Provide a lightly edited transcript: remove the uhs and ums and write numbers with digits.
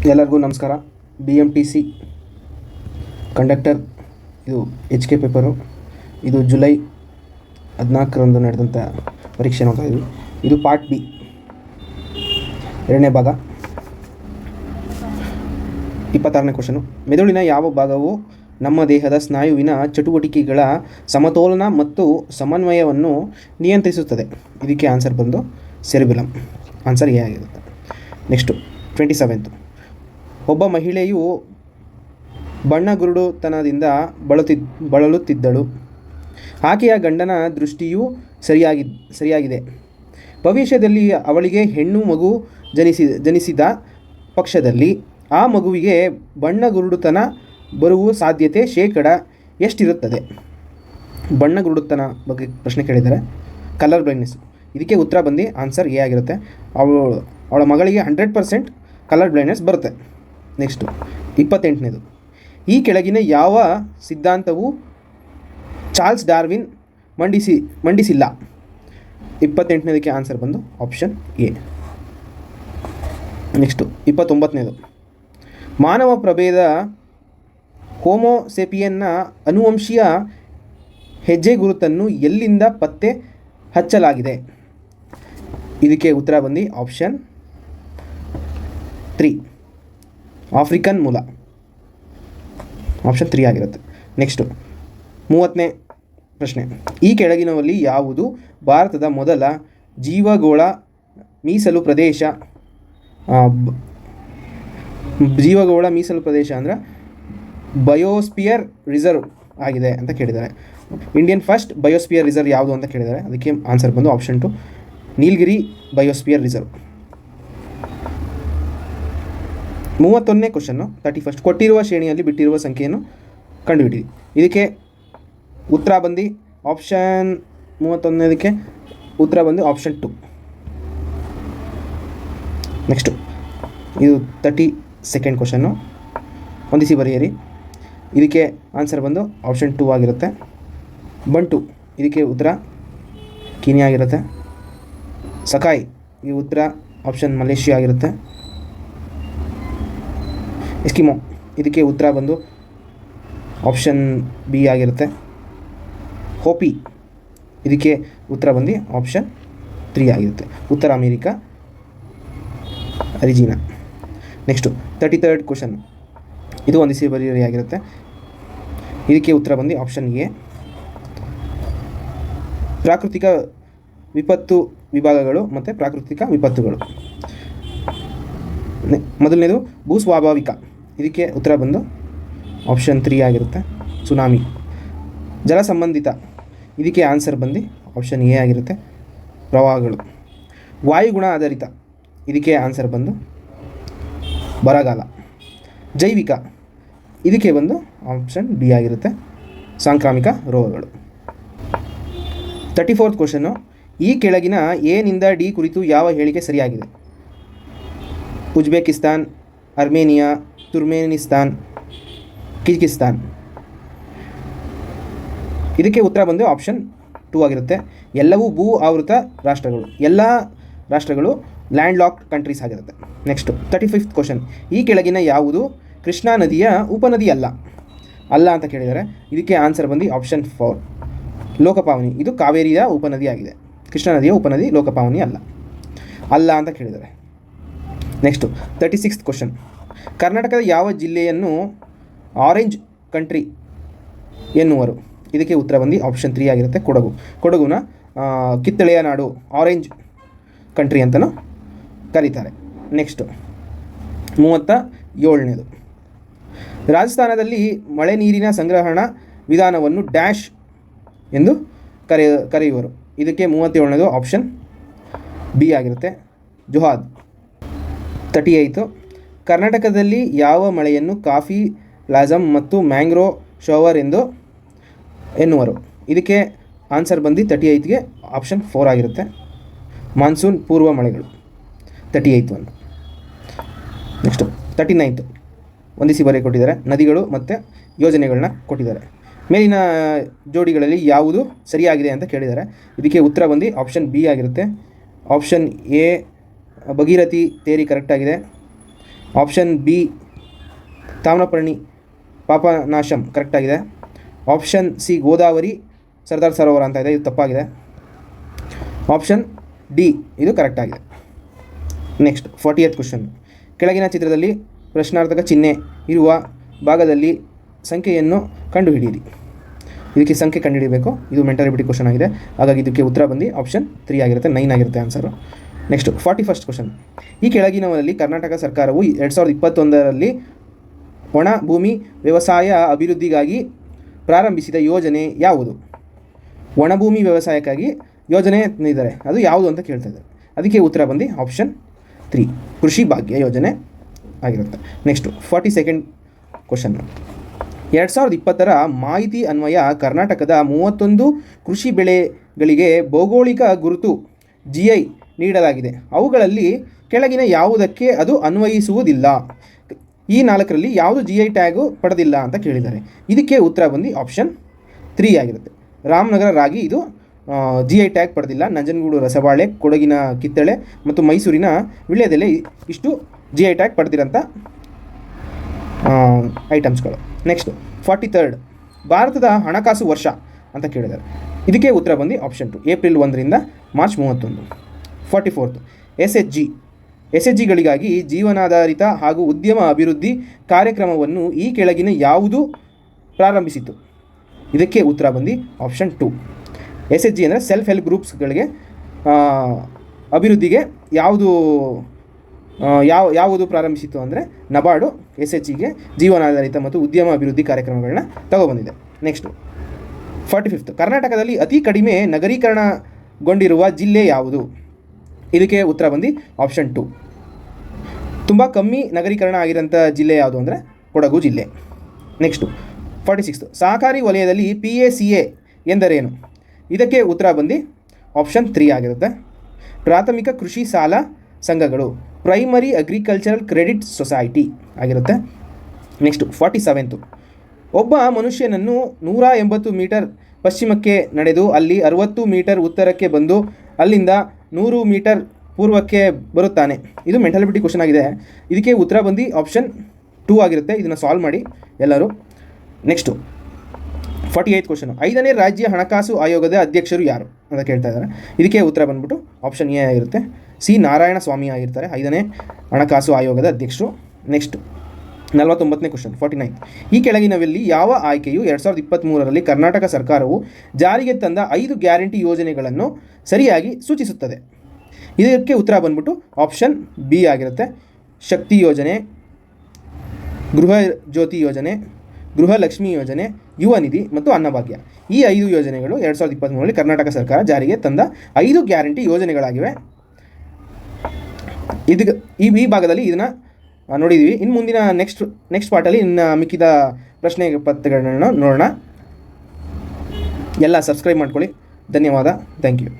ಎಲ್ಲರಿಗೂ ನಮಸ್ಕಾರ. BMTC conductor ಇದು HK ಪೇಪರು. ಇದು ಜುಲೈ 14ರಂದು ನಡೆದಂಥ ಪರೀಕ್ಷೆ ನೋಡ್ತಾ ಇದ್ವಿ. ಇದು ಪಾರ್ಟ್ ಬಿ, ಎರಡನೇ ಭಾಗ, 26ನೇ ಕ್ವಶನು. ಮೆದುಳಿನ ಯಾವ ಭಾಗವು ನಮ್ಮ ದೇಹದ ಸ್ನಾಯುವಿನ ಚಟುವಟಿಕೆಗಳ ಸಮತೋಲನ ಮತ್ತು ಸಮನ್ವಯವನ್ನು ನಿಯಂತ್ರಿಸುತ್ತದೆ? ಇದಕ್ಕೆ ಆನ್ಸರ್ ಬಂದು ಸೆರೆಬ್ರಮ್. ಆನ್ಸರ್ ಎ ಆಗಿರುತ್ತೆ. Next 27th. ಒಬ್ಬ ಮಹಿಳೆಯು ಬಣ್ಣಗುರುಡುತನದಿಂದ ಬಳಲುತ್ತಿದ್ದಳು. ಆಕೆಯ ಗಂಡನ ದೃಷ್ಟಿಯು ಸರಿಯಾಗಿದೆ. ಭವಿಷ್ಯದಲ್ಲಿ ಅವಳಿಗೆ ಹೆಣ್ಣು ಮಗು ಜನಿಸಿದ ಪಕ್ಷದಲ್ಲಿ ಆ ಮಗುವಿಗೆ ಬಣ್ಣಗುರುಡುತನ ಬರುವ ಸಾಧ್ಯತೆ ಎಷ್ಟಿರುತ್ತದೆ? ಬಣ್ಣಗುರುಡುತನ ಬಗ್ಗೆ ಪ್ರಶ್ನೆ ಕೇಳಿದ್ದಾರೆ. Colour blindness. ಇದಕ್ಕೆ ಉತ್ತರ ಬಂದು ಆನ್ಸರ್ ಎ ಆಗಿರುತ್ತೆ. ಅವಳ ಮಗಳಿಗೆ 100% ಕಲರ್ ಬ್ಲೈಂಡ್ನೆಸ್ ಬರುತ್ತೆ. ನೆಕ್ಸ್ಟು 28ನೇದು. ಈ ಕೆಳಗಿನ ಯಾವ ಸಿದ್ಧಾಂತವು ಚಾರ್ಲ್ಸ್ ಡಾರ್ವಿನ್ ಮಂಡಿಸಿಲ್ಲ? 28ನೇದಕ್ಕೆ ಆನ್ಸರ್ ಬಂದು ಆಪ್ಷನ್ ಎ. ನೆಕ್ಸ್ಟು 29ನೇದು. ಮಾನವ ಪ್ರಭೇದ ಹೋಮೋಸೇಪಿಯನ್ನ ಅನುವಂಶೀಯ ಹೆಜ್ಜೆಗುರುತನ್ನು ಎಲ್ಲಿಂದ ಪತ್ತೆ ಹಚ್ಚಲಾಗಿದೆ? ಇದಕ್ಕೆ ಉತ್ತರ ಬಂದು ಆಪ್ಷನ್ 3, ಆಫ್ರಿಕನ್ ಮೂಲ. ಆಪ್ಷನ್ 3 ಆಗಿರುತ್ತೆ. ನೆಕ್ಸ್ಟು 30ನೇ ಪ್ರಶ್ನೆ. ಈ ಕೆಳಗಿನವಲ್ಲಿ ಯಾವುದು ಭಾರತದ ಮೊದಲ ಜೀವಗೋಳ ಮೀಸಲು ಪ್ರದೇಶ? ಜೀವಗೋಳ ಮೀಸಲು ಪ್ರದೇಶ ಅಂದರೆ ಬಯೋಸ್ಪಿಯರ್ ರಿಸರ್ವ್ ಆಗಿದೆ ಅಂತ ಕೇಳಿದ್ದಾರೆ. ಇಂಡಿಯನ್ ಫಸ್ಟ್ ಬಯೋಸ್ಪಿಯರ್ ರಿಸರ್ವ್ ಯಾವುದು ಅಂತ ಕೇಳಿದ್ದಾರೆ. ಅದಕ್ಕೆ ಆನ್ಸರ್ ಬಂದು ಆಪ್ಷನ್ 2, ನೀಲಗಿರಿ ಬಯೋಸ್ಪಿಯರ್ ರಿಸರ್ವ್. 31ನೇ ಕ್ವಶನ್ನು 31st. ಕೊಟ್ಟಿರುವ ಶ್ರೇಣಿಯಲ್ಲಿ ಬಿಟ್ಟಿರುವ ಸಂಖ್ಯೆಯನ್ನು ಕಂಡುಹಿಡಿಯಿರಿ. ಇದಕ್ಕೆ ಉತ್ತರ ಬಂದು ಆಪ್ಷನ್ 31ನೇದಕ್ಕೆ ಉತ್ತರ ಬಂದು ಆಪ್ಷನ್ 2. ನೆಕ್ಸ್ಟು ಇದು 32nd ಕ್ವಶನ್ನು. ಹೊಂದಿಸಿ ಬರೆಯಿರಿ. ಇದಕ್ಕೆ ಆನ್ಸರ್ ಬಂದು ಆಪ್ಷನ್ 2 ಆಗಿರುತ್ತೆ. ಬಂಟು. ಇದಕ್ಕೆ ಉತ್ತರ ಕೀನ್ಯಾ ಆಗಿರುತ್ತೆ. ಸಕಾಯ್ ಈ ಉತ್ತರ ಆಪ್ಷನ್ ಮಲೇಷಿಯಾ ಆಗಿರುತ್ತೆ. ಎಸ್ಕಿಮೋ. ಇದಕ್ಕೆ ಉತ್ತರ ಬಂದು ಆಪ್ಷನ್ ಬಿ ಆಗಿರುತ್ತೆ. ಹೋಪಿ. ಇದಕ್ಕೆ ಉತ್ತರ ಬಂದು ಆಪ್ಷನ್ 3 ಆಗಿರುತ್ತೆ. ಉತ್ತರ ಅಮೇರಿಕಾ ಅರಿಜಿನಾ. Next 33rd question. ಇದು ಹೊಂದಿಸಿ ಬರೆಯಿರಿ ಆಗಿರುತ್ತೆ. ಇದಕ್ಕೆ ಉತ್ತರ ಬಂದು ಆಪ್ಷನ್ ಎ. ಪ್ರಾಕೃತಿಕ ವಿಪತ್ತು ವಿಭಾಗಗಳು ಮತ್ತು ಪ್ರಾಕೃತಿಕ ವಿಪತ್ತುಗಳು. ಮೊದಲನೇದು ಭೂಸ್ವಾಭಾವಿಕ. ಇದಕ್ಕೆ ಉತ್ತರ ಬಂದು ಆಪ್ಷನ್ 3 ಆಗಿರುತ್ತೆ. ಸುನಾಮಿ. ಜಲ ಸಂಬಂಧಿತ. ಇದಕ್ಕೆ ಆನ್ಸರ್ ಬಂದು ಆಪ್ಷನ್ ಎ ಆಗಿರುತ್ತೆ. ಪ್ರವಾಹಗಳು. ವಾಯುಗುಣ ಆಧಾರಿತ. ಇದಕ್ಕೆ ಆನ್ಸರ್ ಬಂದು ಬರಗಾಲ. ಜೈವಿಕ. ಇದಕ್ಕೆ ಬಂದು ಆಪ್ಷನ್ ಬಿ ಆಗಿರುತ್ತೆ. ಸಾಂಕ್ರಾಮಿಕ ರೋಗಗಳು. 34th question. ಈ ಕೆಳಗಿನ ಎ ನಿಂದ ಡಿ ಕುರಿತು ಯಾವ ಹೇಳಿಕೆ ಸರಿಯಾಗಿದೆ? Uzbekistan, Armenia, Turkmenistan, Kyrgyzstan. ಇದಕ್ಕೆ ಉತ್ತರ ಬಂದು ಆಪ್ಷನ್ 2 ಆಗಿರುತ್ತೆ. ಎಲ್ಲವೂ ಭೂ ಆವೃತ ರಾಷ್ಟ್ರಗಳು. ಎಲ್ಲ ರಾಷ್ಟ್ರಗಳು ಲ್ಯಾಂಡ್ ಲಾಕ್ಡ್ ಕಂಟ್ರೀಸ್ ಆಗಿರುತ್ತೆ. Next 35th question. ಈ ಕೆಳಗಿನ ಯಾವುದು ಕೃಷ್ಣಾ ನದಿಯ ಉಪನದಿ ಅಲ್ಲ ಅಂತ ಕೇಳಿದ್ದಾರೆ. ಇದಕ್ಕೆ ಆನ್ಸರ್ ಬಂದು ಆಪ್ಷನ್ 4, ಲೋಕಪಾವನಿ. ಇದು ಕಾವೇರಿಯ ಉಪನದಿ ಆಗಿದೆ. ಕೃಷ್ಣಾ ನದಿಯ ಉಪನದಿ ಲೋಕಪಾವನಿ ಅಲ್ಲ ಅಂತ ಕೇಳಿದ್ದಾರೆ. Next 36th question. ಕರ್ನಾಟಕದ ಯಾವ ಜಿಲ್ಲೆಯನ್ನು ಆರೆಂಜ್ ಕಂಟ್ರಿ ಎನ್ನುವರು? ಇದಕ್ಕೆ ಉತ್ತರ ಬಂದು ಆಪ್ಷನ್ 3 ಆಗಿರುತ್ತೆ. ಕೊಡಗುನ ಕಿತ್ತಳೆಯ ನಾಡು, ಆರೆಂಜ್ ಕಂಟ್ರಿ ಅಂತಲೂ ಕರೀತಾರೆ. ನೆಕ್ಸ್ಟು 37ನೇದು. ರಾಜಸ್ಥಾನದಲ್ಲಿ ಮಳೆ ನೀರಿನ ಸಂಗ್ರಹಣಾ ವಿಧಾನವನ್ನು ಡ್ಯಾಶ್ ಎಂದು ಕರೆಯುವರು? ಇದಕ್ಕೆ 37ನೇದು ಆಪ್ಷನ್ ಬಿ ಆಗಿರುತ್ತೆ. ಜುಹಾದ್. 38. ಕರ್ನಾಟಕದಲ್ಲಿ ಯಾವ ಮಳೆಯನ್ನು ಕಾಫಿ ಬ್ಲಾಸಮ್ ಮತ್ತು ಮ್ಯಾಂಗ್ರೋ ಶವರ್ ಎನ್ನುವರು? ಇದಕ್ಕೆ ಆನ್ಸರ್ ಬಂದು 38ಗೆ ಆಪ್ಷನ್ 4 ಆಗಿರುತ್ತೆ. ಮಾನ್ಸೂನ್ ಪೂರ್ವ ಮಳೆಗಳು. 38 ಒಂದು. ನೆಕ್ಸ್ಟು 39. ಹೊಂದಿಸಿ ಬರೆ ಕೊಟ್ಟಿದ್ದಾರೆ. ನದಿಗಳು ಮತ್ತು ಯೋಜನೆಗಳನ್ನ ಕೊಟ್ಟಿದ್ದಾರೆ. ಮೇಲಿನ ಜೋಡಿಗಳಲ್ಲಿ ಯಾವುದು ಸರಿಯಾಗಿದೆ ಅಂತ ಕೇಳಿದ್ದಾರೆ. ಇದಕ್ಕೆ ಉತ್ತರ ಬಂದು ಆಪ್ಷನ್ ಬಿ ಆಗಿರುತ್ತೆ. ಆಪ್ಷನ್ ಎ ಭಗೀರಥಿ ಥಿಯರಿ ಕರೆಕ್ಟಾಗಿದೆ. ಆಪ್ಷನ್ ಬಿ ತಾಮ್ರಪರ್ಣಿ ಪಾಪನಾಶಂ ಕರೆಕ್ಟಾಗಿದೆ. ಆಪ್ಷನ್ ಸಿ ಗೋದಾವರಿ ಸರ್ದಾರ್ ಸರೋವರ ಅಂತ ಇದೆ, ಇದು ತಪ್ಪಾಗಿದೆ. ಆಪ್ಷನ್ ಡಿ ಇದು ಕರೆಕ್ಟಾಗಿದೆ. Next 40th question. ಕೆಳಗಿನ ಚಿತ್ರದಲ್ಲಿ ಪ್ರಶ್ನಾರ್ಥಕ ಚಿಹ್ನೆ ಇರುವ ಭಾಗದಲ್ಲಿ ಸಂಖ್ಯೆಯನ್ನು ಕಂಡುಹಿಡಿಯಿರಿ. ಇದಕ್ಕೆ ಸಂಖ್ಯೆ ಕಂಡುಹಿಡಿಯಬೇಕು. ಇದು ಮೆಂಟಾಲಿಟಿ ಕ್ವಶನ್ ಆಗಿದೆ, ಹಾಗಾಗಿ ಇದಕ್ಕೆ ಉತ್ತರ ಬಂದು ಆಪ್ಷನ್ 3 ಆಗಿರುತ್ತೆ, 9 ಆಗಿರುತ್ತೆ ಆನ್ಸರು. Next 41st question. ಈ ಕೆಳಗಿನವರಲ್ಲಿ ಕರ್ನಾಟಕ ಸರ್ಕಾರವು 2021ರಲ್ಲಿ ಒಣ ಭೂಮಿ ವ್ಯವಸಾಯ ಅಭಿವೃದ್ಧಿಗಾಗಿ ಪ್ರಾರಂಭಿಸಿದ ಯೋಜನೆ ಯಾವುದು? ಒಣಭೂಮಿ ವ್ಯವಸಾಯಕ್ಕಾಗಿ ಯೋಜನೆ ಇದ್ದಾರೆ, ಅದು ಯಾವುದು ಅಂತ ಕೇಳ್ತಾ ಇದ್ದಾರೆ. ಅದಕ್ಕೆ ಉತ್ತರ ಬಂದು ಆಪ್ಷನ್ 3 ಕೃಷಿ ಭಾಗ್ಯ ಯೋಜನೆ ಆಗಿರುತ್ತೆ. Next 42nd question. 2020ರ ಮಾಹಿತಿ ಅನ್ವಯ ಕರ್ನಾಟಕದ 31 ಕೃಷಿ ಬೆಳೆಗಳಿಗೆ ಭೌಗೋಳಿಕ ಗುರುತು GI ನೀಡಲಾಗಿದೆ. ಅವುಗಳಲ್ಲಿ ಕೆಳಗಿನ ಯಾವುದಕ್ಕೆ ಅದು ಅನ್ವಯಿಸುವುದಿಲ್ಲ? ಈ 4ರಲ್ಲಿ ಯಾವುದು GI ಟ್ಯಾಗು ಪಡೆದಿಲ್ಲ ಅಂತ ಕೇಳಿದ್ದಾರೆ. ಇದಕ್ಕೆ ಉತ್ತರ ಬಂದು ಆಪ್ಷನ್ 3 ಆಗಿರುತ್ತೆ. ರಾಮನಗರ ರಾಗಿ ಇದು GI ಟ್ಯಾಗ್ ಪಡೆದಿಲ್ಲ. ನಂಜನಗೂಡು ರಸಬಾಳೆ, ಕೊಡಗಿನ ಕಿತ್ತಳೆ ಮತ್ತು ಮೈಸೂರಿನ ವಿಳ್ಯದೆಲೆ ಇಷ್ಟು GI ಟ್ಯಾಗ್ ಪಡೆದಿರೋಂಥ ಐಟಮ್ಸ್ಗಳು. Next 43rd. ಭಾರತದ ಹಣಕಾಸು ವರ್ಷ ಅಂತ ಕೇಳಿದ್ದಾರೆ. ಇದಕ್ಕೆ ಉತ್ತರ ಬಂದು ಆಪ್ಷನ್ 2 ಏಪ್ರಿಲ್ 1ರಿಂದ ಮಾರ್ಚ್ 31. 44th. SHGಗಳಿಗಾಗಿ ಜೀವನಾಧಾರಿತ ಹಾಗೂ ಉದ್ಯಮ ಅಭಿವೃದ್ಧಿ ಕಾರ್ಯಕ್ರಮವನ್ನು ಈ ಕೆಳಗಿನ ಯಾವುದು ಪ್ರಾರಂಭಿಸಿತು? ಇದಕ್ಕೆ ಉತ್ತರ ಬಂದು ಆಪ್ಷನ್ 2 SHG ಅಂದರೆ ಸೆಲ್ಫ್ ಹೆಲ್ಪ್ ಗ್ರೂಪ್ಸ್ಗಳಿಗೆ ಅಭಿವೃದ್ಧಿಗೆ ಯಾವುದು ಪ್ರಾರಂಭಿಸಿತು ಅಂದರೆ ನಬಾರ್ಡು SHGಗೆ ಜೀವನಾಧಾರಿತ ಮತ್ತು ಉದ್ಯಮ ಅಭಿವೃದ್ಧಿ ಕಾರ್ಯಕ್ರಮಗಳನ್ನ ತಗೊಬಂದಿದೆ. Next 45th. ಕರ್ನಾಟಕದಲ್ಲಿ ಅತಿ ಕಡಿಮೆ ನಗರೀಕರಣಗೊಂಡಿರುವ ಜಿಲ್ಲೆ ಯಾವುದು? ಇದಕ್ಕೆ ಉತ್ತರ ಬಂದು ಆಪ್ಷನ್ 2 ತುಂಬ ಕಮ್ಮಿ ನಗರೀಕರಣ ಆಗಿರೋಂಥ ಜಿಲ್ಲೆ ಯಾವುದು ಅಂದರೆ ಕೊಡಗು ಜಿಲ್ಲೆ. Next 46th. ಸಹಕಾರಿ ವಲಯದಲ್ಲಿ PACA ಎಂದರೇನು? ಇದಕ್ಕೆ ಉತ್ತರ ಬಂದು ಆಪ್ಷನ್ 3 ಆಗಿರುತ್ತೆ. ಪ್ರಾಥಮಿಕ ಕೃಷಿ ಸಾಲ ಸಂಘಗಳು, ಪ್ರೈಮರಿ ಅಗ್ರಿಕಲ್ಚರಲ್ ಕ್ರೆಡಿಟ್ ಸೊಸೈಟಿ ಆಗಿರುತ್ತೆ. Next 47th. ಒಬ್ಬ ಮನುಷ್ಯನನ್ನು 180 ಮೀಟರ್ ಪಶ್ಚಿಮಕ್ಕೆ ನಡೆದು ಅಲ್ಲಿ 60 ಮೀಟರ್ ಉತ್ತರಕ್ಕೆ ಬಂದು ಅಲ್ಲಿಂದ 100 ಮೀಟರ್ ಪೂರ್ವಕ್ಕೆ ಬರುತ್ತಾನೆ. ಇದು ಮೆಂಟಾಲಿಟಿ ಕ್ವಶನ್ ಆಗಿದೆ. ಇದಕ್ಕೆ ಉತ್ತರ ಬಂದು ಆಪ್ಷನ್ 2 ಆಗಿರುತ್ತೆ. ಇದನ್ನು ಸಾಲ್ವ್ ಮಾಡಿ ಎಲ್ಲರೂ. Next 48th question. 5ನೇ ರಾಜ್ಯ ಹಣಕಾಸು ಆಯೋಗದ ಅಧ್ಯಕ್ಷರು ಯಾರು ಅಂತ ಕೇಳ್ತಾ ಇದ್ದಾರೆ. ಇದಕ್ಕೆ ಉತ್ತರ ಬಂದ್ಬಿಟ್ಟು ಆಪ್ಷನ್ ಎ ಆಗಿರುತ್ತೆ. ಸಿ ನಾರಾಯಣ ಸ್ವಾಮಿ ಆಗಿರ್ತಾರೆ 5ನೇ ಹಣಕಾಸು ಆಯೋಗದ ಅಧ್ಯಕ್ಷರು. ನೆಕ್ಸ್ಟ್ 49ನೇ ಕ್ವಶನ್ 49th. ಈ ಕೆಳಗಿನವಲ್ಲಿ ಯಾವ ಆಯ್ಕೆಯು 2023ರಲ್ಲಿ ಕರ್ನಾಟಕ ಸರ್ಕಾರವು ಜಾರಿಗೆ ತಂದ 5 ಗ್ಯಾರಂಟಿ ಯೋಜನೆಗಳನ್ನು ಸರಿಯಾಗಿ ಸೂಚಿಸುತ್ತದೆ? ಇದಕ್ಕೆ ಉತ್ತರ ಬಂದ್ಬಿಟ್ಟು ಆಪ್ಷನ್ ಬಿ ಆಗಿರುತ್ತೆ. ಶಕ್ತಿ ಯೋಜನೆ, ಗೃಹ ಜ್ಯೋತಿ ಯೋಜನೆ, ಗೃಹಲಕ್ಷ್ಮಿ ಯೋಜನೆ, ಯುವ ನಿಧಿ ಮತ್ತು ಅನ್ನಭಾಗ್ಯ. ಈ 5 ಯೋಜನೆಗಳು 2023ರಲ್ಲಿ ಕರ್ನಾಟಕ ಸರ್ಕಾರ ಜಾರಿಗೆ ತಂದ 5 ಗ್ಯಾರಂಟಿ ಯೋಜನೆಗಳಾಗಿವೆ. ಈ ಭಾಗದಲ್ಲಿ ಇದನ್ನು ನೋಡಿದ್ದೀವಿ. ಇನ್ನು ಮುಂದಿನ ನೆಕ್ಸ್ಟ್ ಪಾರ್ಟಲ್ಲಿ ಇನ್ನು ಮಿಕ್ಕಿದ ಪ್ರಶ್ನೆ ಪತ್ರಗಳನ್ನು ನೋಡೋಣ. ಎಲ್ಲ ಸಬ್ಸ್ಕ್ರೈಬ್ ಮಾಡ್ಕೊಳ್ಳಿ. ಧನ್ಯವಾದ. Thank you.